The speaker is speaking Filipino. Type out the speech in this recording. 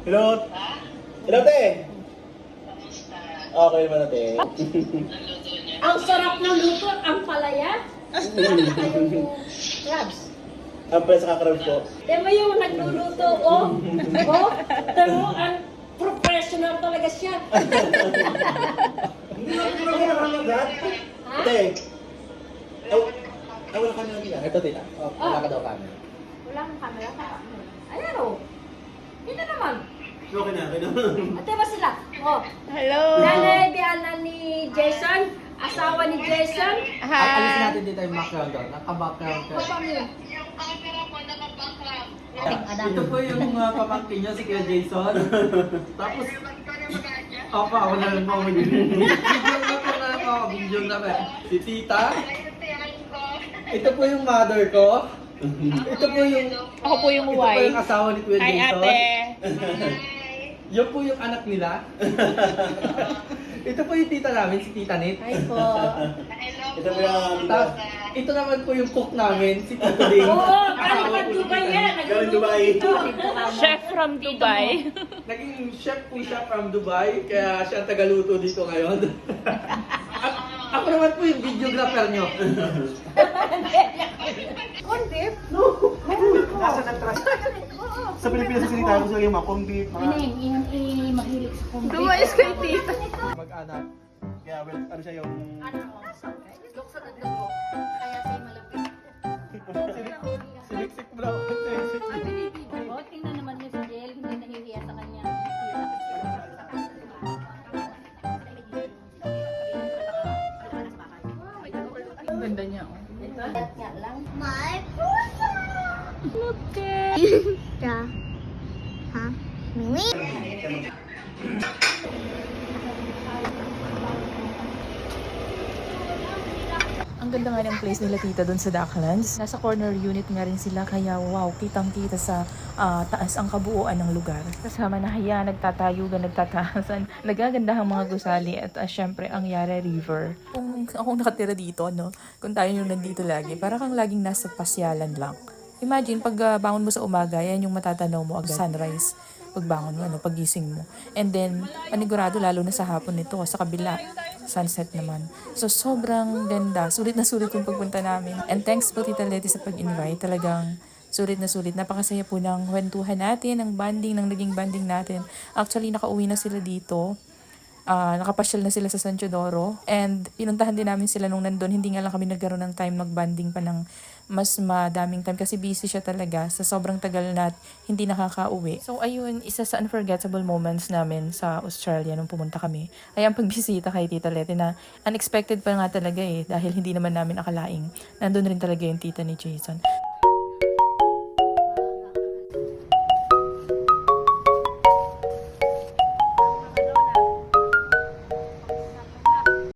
Hello? Hello, te! Okay naman na, te. Ang sarap ng luto, ang palaya. Yung crabs. Ang pala sa kakarab ko. Diba yung nagluluto, oh? Oh? Diba, ang professional talaga siya. Hindi na ko lahat. Ha? Te! Ay, wala kami nila. Ito, tita. Wala ka daw kami. Wala kang camera ka. Ayan, oh. Dito naman. Okay na, okay na. At diba sila? Oh. Hello! Nanay, biyanan ni Jason. Asawa ni Jason. Alisin Hi! natin dito yung background doon. Naka-background ka. Kapag yun. Ito po yung pamangkin niya, si Kuya Jason. Tapos, Opa, ako na lang po mag-video na po na ako, video na ba? Si Tita. Ito po yung mother ko. Ito po yung... Ako po yung Ito po wife. yung asawa ni Kuya Hi, Jason. ate! Yun po yung anak nila. Ito po yung tita namin, si Tita Nit. Hi po. Ito po yung Tapos, ito naman po yung cook namin, si Tito Ding. Oo, galing Dubai yan. Galing Dubai. Chef from Dubai. Naging chef po siya from Dubai, kaya siya ang tagaluto dito ngayon. At ako naman po yung videographer nyo. Corn beef? Nasa na-trust. Sa Pilipinas sa sinita ko sa yung mga corned beef, mga... Mahilig sa corn beef. Dumayos kay tita. Mag-anak. Kaya, well, ano siya yung... Luksa ng dugo. Kaya sa'yo malapit. Siliksik bro. Ang binibidyo ko, tingnan naman niyo si Jel, hindi nahihiya sa kanya. Ang ganda niya, oh. Nga lang. My pusa! Look at... Yeah. Huh? Really? Ang ganda nga ng place nila tita doon sa Docklands. Nasa corner unit nga rin sila kaya wow, kitang-kita sa taas ang kabuuan ng lugar. Kasama na haya, nagtatayugan, nagtataasan. Nagaganda ang mga gusali at syempre ang Yara River. Kung ako nakatira dito, no, kung tayo yung nandito lagi, para kang laging nasa pasyalan lang. Imagine, pag bangon mo sa umaga, yan yung matatanaw mo agad. Sunrise. Pagbangon mo, pagising mo. And then, panigurado lalo na sa hapon nito, sa kabila, sunset naman. So, sobrang ganda. Sulit na sulit yung pagpunta namin. And thanks po Tita Leti sa pag-invite. Talagang sulit na sulit. Napakasaya po ng kwentuhan natin, ng banding, ng naging banding natin. Actually, nakauwi na sila dito. Nakapasyal na sila sa San Teodoro. And pinuntahan din namin sila nung nandun. Hindi nga lang kami nagkaroon ng time mag-banding pa ng mas madaming time kasi busy siya talaga sa sobrang tagal na hindi nakakauwi. So ayun, isa sa unforgettable moments namin sa Australia nung pumunta kami ay ang pagbisita kay Tita Leti na unexpected pa nga talaga dahil hindi naman namin akalaing nandun rin talaga yung tita ni Jason.